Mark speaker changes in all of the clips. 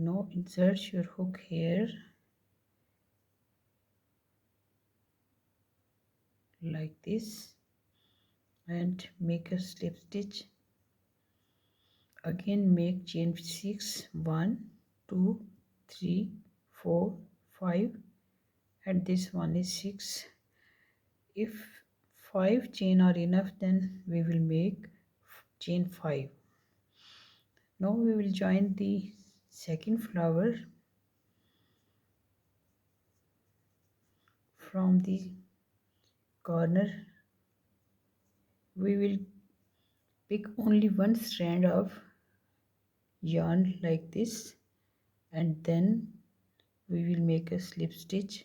Speaker 1: Now insert your hook here like this and make a slip stitch. Again make chain 6, 1, 2, 3, 4, 5, and this one is 6. If 5 chain are enough, then we will make chain 5. Now we will join the second flower from the corner. We will pick only one strand of yarn like this, and then we will make a slip stitch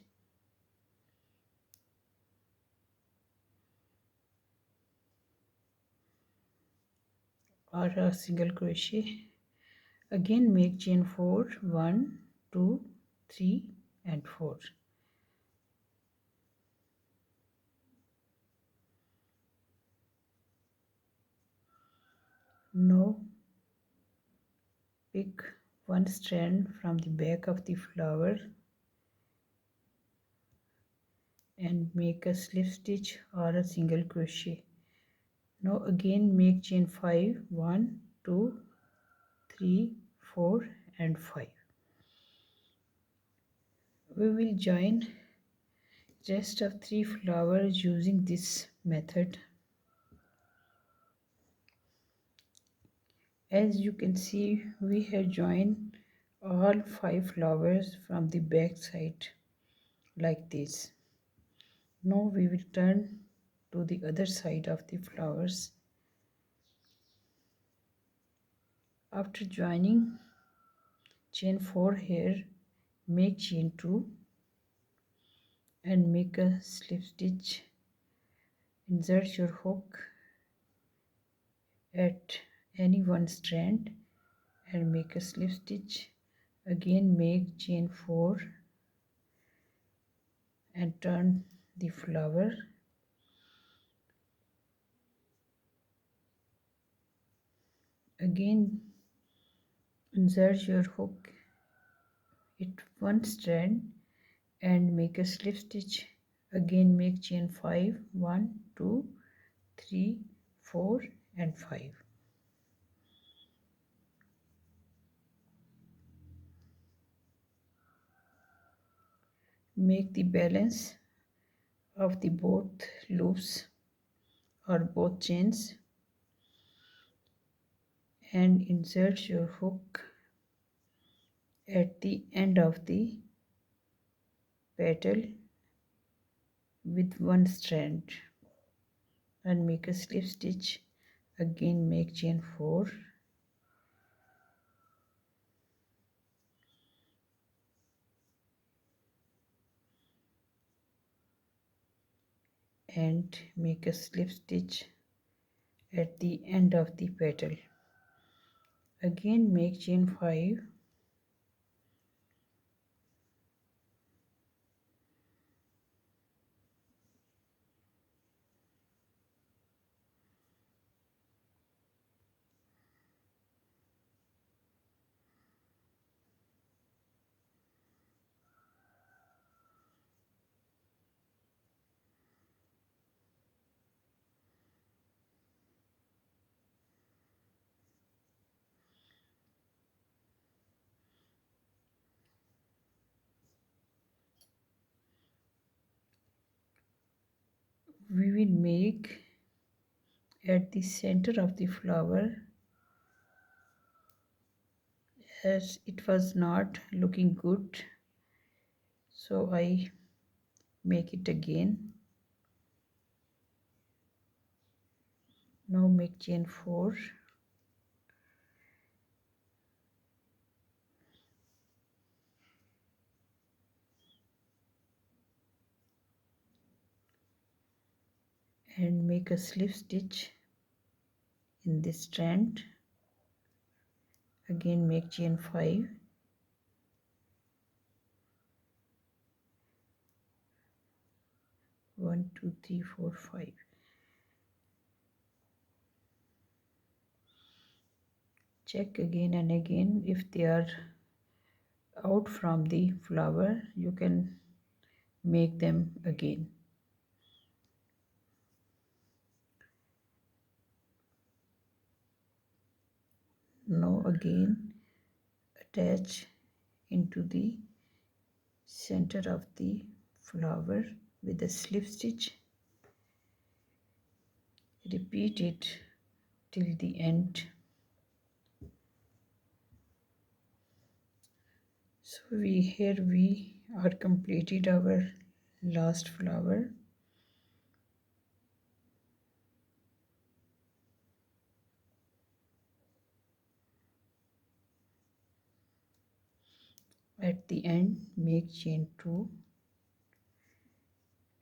Speaker 1: or a single crochet. Again make chain 4, 1, 2, 3 and 4. Now pick one strand from the back of the flower and make a slip stitch or a single crochet. Now again make chain 5, 1, 2, 3, 4 and 5. We will join rest of 3 flowers using this method. As you can see, we have joined all 5 flowers from the back side like this. Now we will turn to the other side of the flowers. After joining chain 4 here, make chain 2 and make a slip stitch. Insert your hook at any one strand and make a slip stitch. Again make chain 4 and turn the flower. Again insert your hook at one strand and make a slip stitch. Again make chain 5, 1, 2, 3, 4 and 5. Make the balance of the both loops or both chains and insert your hook at the end of the petal with one strand and make a slip stitch. Again make chain 4 and make a slip stitch at the end of the petal. Again make chain 5 we will make at the center of the flower, as it was not looking good, so I make it again. Now make chain 4 and make a slip stitch in this strand. Again make chain 5 1 2 3 4 5. Check again and again if they are out from the flower, you can make them again. Now again attach into the center of the flower with a slip stitch. Repeat it till the end. So here we are completed our last flower. At the end, make chain 2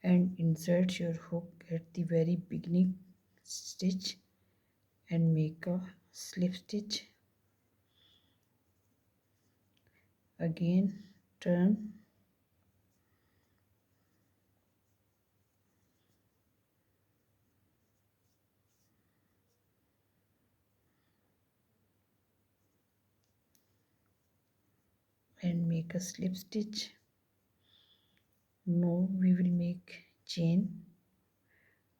Speaker 1: and insert your hook at the very beginning stitch and make a slip stitch. Again turn and make a slip stitch. Now we will make chain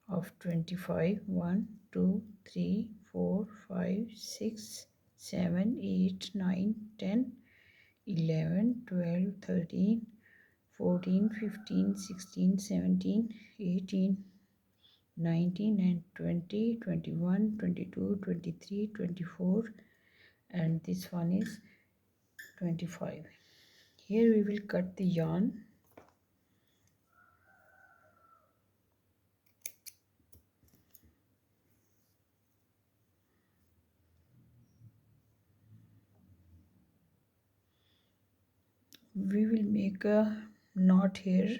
Speaker 1: of 25. 1 2 3 4 5 6 7 8 9 10 11 12 13 14 15 16 17 18 19 and 20 21 22 23 24 and this one is 25. Here we will cut the yarn. We will make a knot here.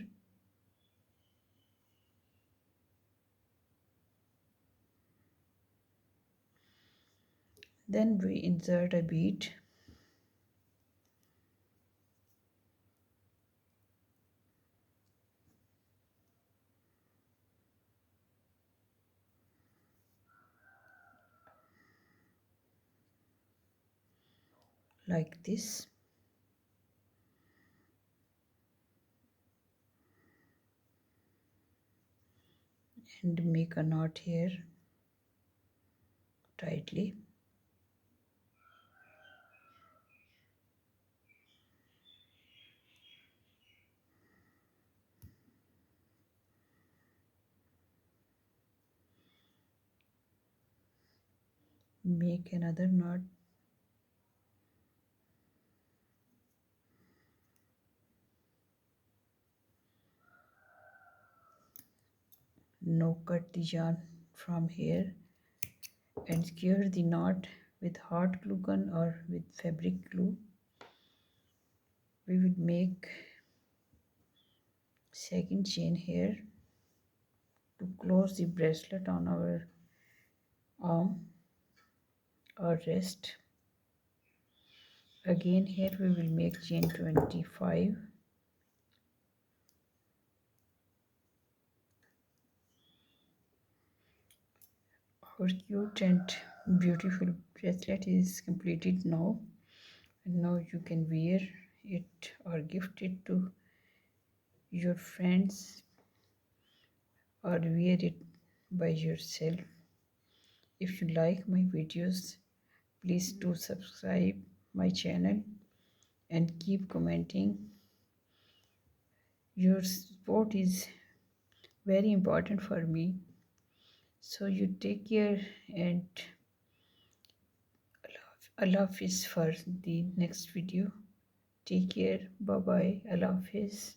Speaker 1: Then we insert a bead like this. And make a knot here tightly. Make another knot. Now cut the yarn from here and secure the knot with hot glue gun or with fabric glue. We will make second chain here to close the bracelet on our arm or wrist. Again here we will make chain 25. Our cute and beautiful bracelet is completed now, and now you can wear it or gift it to your friends or wear it by yourself. If you like my videos, please do subscribe my channel and keep commenting. Your support is very important for me. So you take care and Allah Hafiz for the next video. Take care. Bye bye. Allah Hafiz.